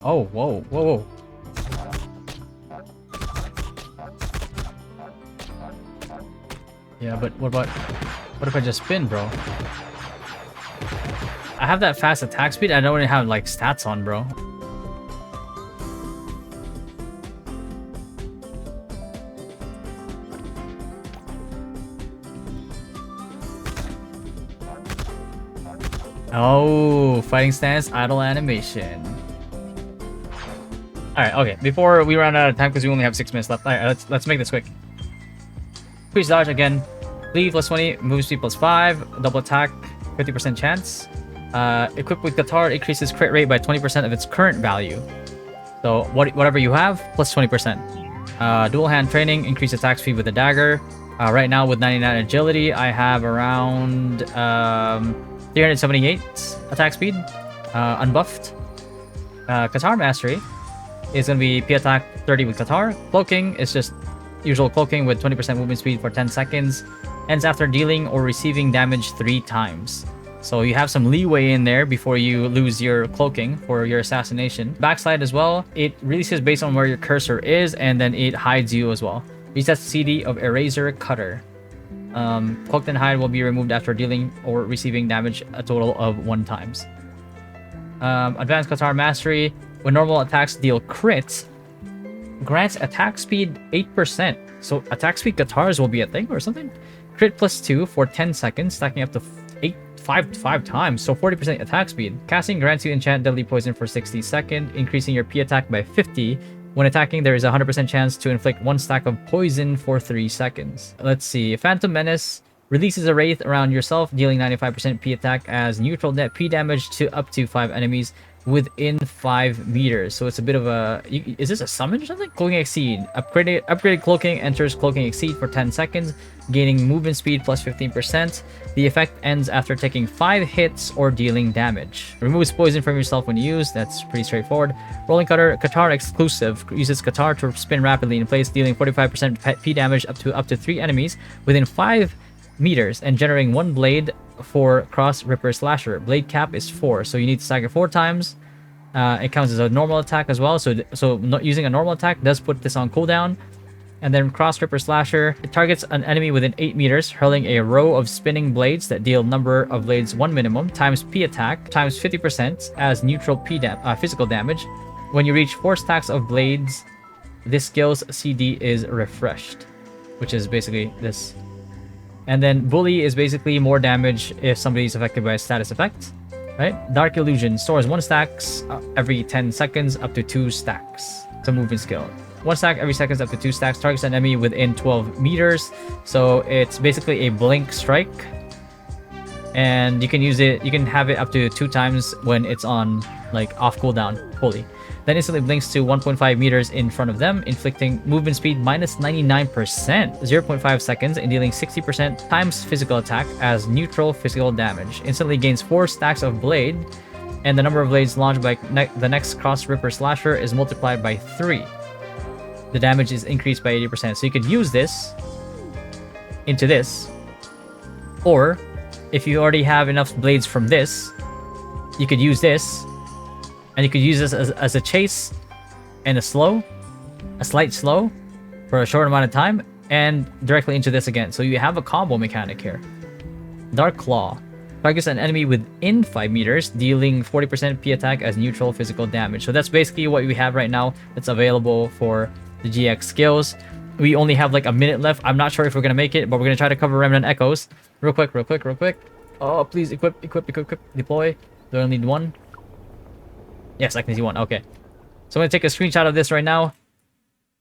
Oh, whoa, whoa, whoa. Yeah, but what if I just spin, bro? I have that fast attack speed. I don't even have like stats on, bro. Oh, fighting stance, idle animation. Alright, okay. Before we run out of time, because we only have 6 minutes left. Alright, let's make this quick. Increase dodge again. Leave plus 20, move speed plus 5, double attack, 50% chance. Equipped with guitar, increases crit rate by 20% of its current value. So whatever you have, plus 20%. Dual hand training, increase attack speed with a dagger. Right now with 99 agility, I have around 378 attack speed, unbuffed. Guitar mastery is going to be P attack 30 with guitar. Cloaking is just usual cloaking with 20% movement speed for 10 seconds. Ends after dealing or receiving damage 3 times. So you have some leeway in there before you lose your cloaking for your assassination. Backslide as well. It releases based on where your cursor is, and then it hides you as well. Resets CD of Eraser Cutter. Cloaked and hide will be removed after dealing or receiving damage a total of 1 times. Advanced Guitar Mastery. When normal attacks deal crits, grants attack speed 8%. So attack speed guitars will be a thing or something? Crit plus 2 for 10 seconds, stacking up to 5 times, so 40% attack speed. Casting grants you enchant deadly poison for 60 seconds, increasing your P attack by 50. When attacking, there is a 100% chance to inflict 1 stack of poison for 3 seconds. Let's see. Phantom Menace releases a wraith around yourself, dealing 95% P attack as neutral net P damage to up to 5 enemies within 5 meters. So it's a bit of a... Is this a summon or something? Cloaking Exceed. Upgraded Cloaking enters Cloaking Exceed for 10 seconds, gaining movement speed plus 15%. The effect ends after taking 5 hits or dealing damage. Removes poison from yourself when used. That's pretty straightforward. Rolling Cutter, Guitar exclusive. Uses Guitar to spin rapidly in place, dealing 45% P damage up to 3 enemies within 5 meters and generating 1 blade for Cross Ripper Slasher. Blade cap is 4, so you need to stack it 4 times. It counts as a normal attack as well, so not using a normal attack does put this on cooldown. And then Cross Ripper Slasher, it targets an enemy within 8 meters, hurling a row of spinning blades that deal number of blades 1 minimum times P attack times 50% as neutral physical damage. When you reach 4 stacks of blades, this skill's CD is refreshed, which is basically this. And then Bully is basically more damage if somebody is affected by a status effect, right? Dark Illusion stores 1 stacks every 10 seconds up to 2 stacks. It's a movement skill. 1 stack every seconds up to 2 stacks. Targets an enemy within 12 meters. So it's basically a blink strike. And you can use it, you can have it up to 2 times when it's on like off cooldown fully. Then instantly blinks to 1.5 meters in front of them, inflicting movement speed minus 99%, 0.5 seconds, and dealing 60% times physical attack as neutral physical damage. Instantly gains 4 stacks of blade, and the number of blades launched by the next Cross Ripper Slasher is multiplied by 3. The damage is increased by 80%. So you could use this into this, or if you already have enough blades from this, you could use this. And you could use this as a chase and a slight slow for a short amount of time, and directly into this again. So you have a combo mechanic here. Dark Claw. Targets an enemy within 5 meters, dealing 40% P attack as neutral physical damage. So that's basically what we have right now that's available for the GX skills. We only have like a minute left. I'm not sure if we're going to make it, but we're going to try to cover Remnant Echoes. Real quick. Oh, please equip, deploy. Do I only need 1? Yes, I can see 1. Okay. So I'm going to take a screenshot of this right now.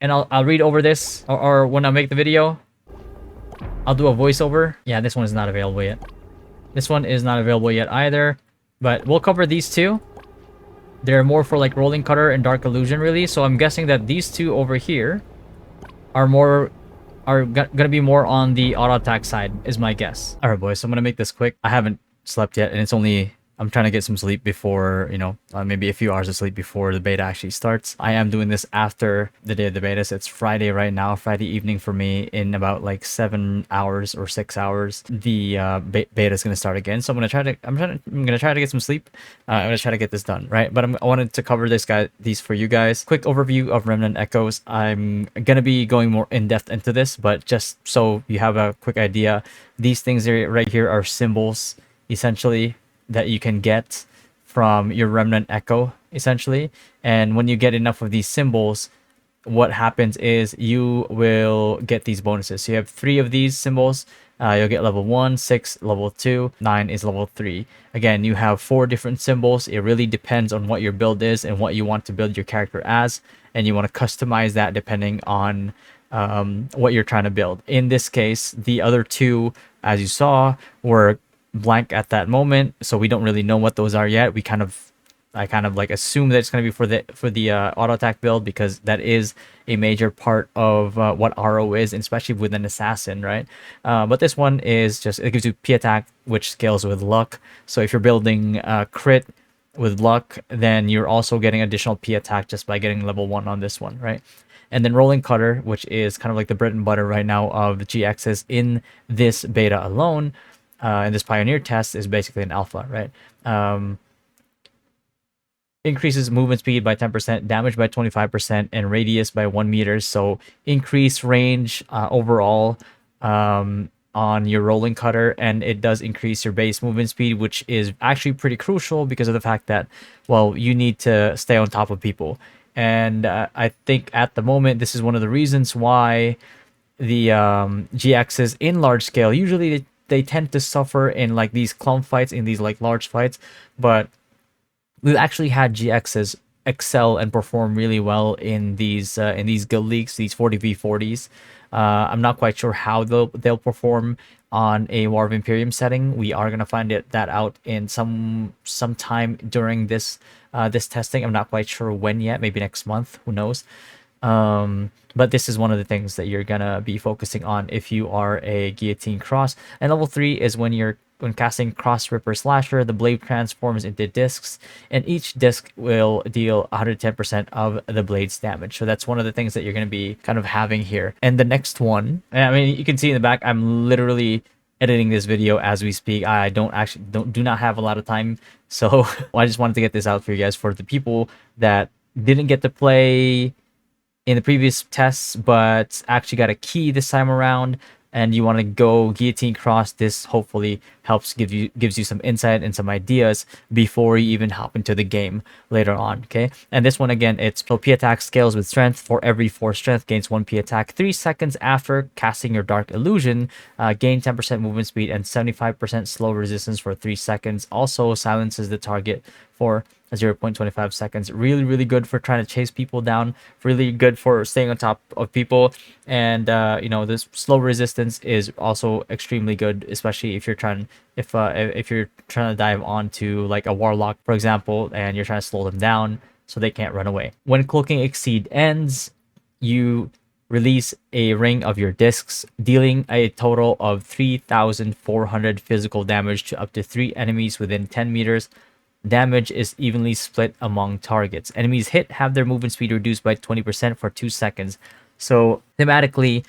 And I'll read over this. Or when I make the video, I'll do a voiceover. Yeah, this one is not available yet. This one is not available yet either. But we'll cover these 2. They're more for like Rolling Cutter and Dark Illusion really. So I'm guessing that these 2 over here are gonna be more on the auto attack side is my guess. Alright boys, so I'm gonna make this quick. I haven't slept yet and it's only I'm trying to get some sleep before, maybe a few hours of sleep before the beta actually starts. I am doing this after the day of the beta, so it's Friday right now, Friday evening for me. In about like 7 hours or 6 hours, the beta is going to start again. So I'm gonna try to get some sleep. I'm gonna try to get this done, right? But I wanted to cover these for you guys. Quick overview of Remnant Echoes. I'm gonna be going more in depth into this, but just so you have a quick idea, these things right here are symbols essentially that you can get from your Remnant Echo essentially. And when you get enough of these symbols, what happens is you will get these bonuses. So you have 3 of these symbols. You'll get level 1, 6, level 2, 9 is level 3. Again, you have 4 different symbols. It really depends on what your build is and what you want to build your character as, and you want to customize that depending on what you're trying to build. In this case, the other 2, as you saw, were blank at that moment, so we don't really know what those are yet. I kind of like assume that it's going to be for the auto attack build, because that is a major part of what RO is, and especially with an assassin, right? But this one is just, it gives you P attack, which scales with luck. So if you're building crit with luck, then you're also getting additional P attack just by getting level 1 on this one, right? And then Rolling Cutter, which is kind of like the bread and butter right now of the GXs in this beta alone, in this Pioneer test, is basically an alpha, right? Increases movement speed by 10%, damage by 25%, and radius by 1 meter. So increase range overall on your Rolling Cutter, and it does increase your base movement speed, which is actually pretty crucial because of the fact that, well, you need to stay on top of people. And I think at the moment, this is one of the reasons why the GXs in large scale, usually they tend to suffer in like these clump fights, in these like large fights, but we've actually had GXs excel and perform really well in these guild leagues, these 40v40s. I'm not quite sure how they'll perform on a War of Imperium setting. We are gonna find that out in some time during this testing. I'm not quite sure when yet. Maybe next month. Who knows? But this is one of the things that you're gonna be focusing on if you are a Guillotine Cross. And level 3 is when casting Cross Ripper Slasher, the blade transforms into discs, and each disc will deal 110% of the blade's damage. So that's one of the things that you're going to be kind of having here. And the next one, I mean, you can see in the back, I'm literally editing this video as we speak. I do not have a lot of time, so I just wanted to get this out for you guys, for the people that didn't get to play in the previous tests but actually got a key this time around, and you want to go Guillotine Cross. This hopefully gives you some insight and some ideas before you even hop into the game later on. Okay, and this one again, it's P attack scales with strength. For every 4 strength, gains 1 P attack 3 seconds after casting your Dark Illusion. Gain 10% movement speed and 75% slow resistance for 3 seconds. Also silences the target for 0.25 seconds. Really good for trying to chase people down, really good for staying on top of people. And this slow resistance is also extremely good, especially if you're trying to dive onto like a warlock, for example, and you're trying to slow them down so they can't run away. When Cloaking Exceed ends, you release a ring of your discs, dealing a total of 3,400 physical damage to up to 3 enemies within 10 meters. Damage is evenly split among targets. Enemies hit have their movement speed reduced by 20% for 2 seconds. So thematically,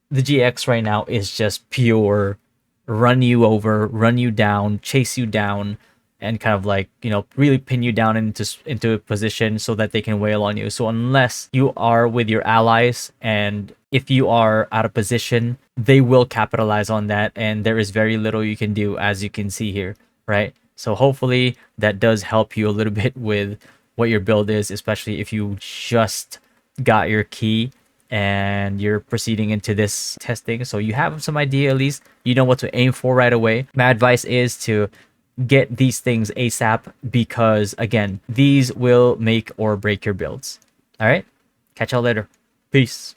the GX right now is just pure run you over, run you down, chase you down, and kind of like, really pin you down into a position so that they can wail on you. So unless you are with your allies, and if you are out of position, they will capitalize on that, and there is very little you can do, as you can see here, right? So hopefully that does help you a little bit with what your build is, especially if you just got your key and you're proceeding into this testing. So you have some idea, at least you know what to aim for right away. My advice is to get these things ASAP, because again, these will make or break your builds. All right, catch y'all later. Peace.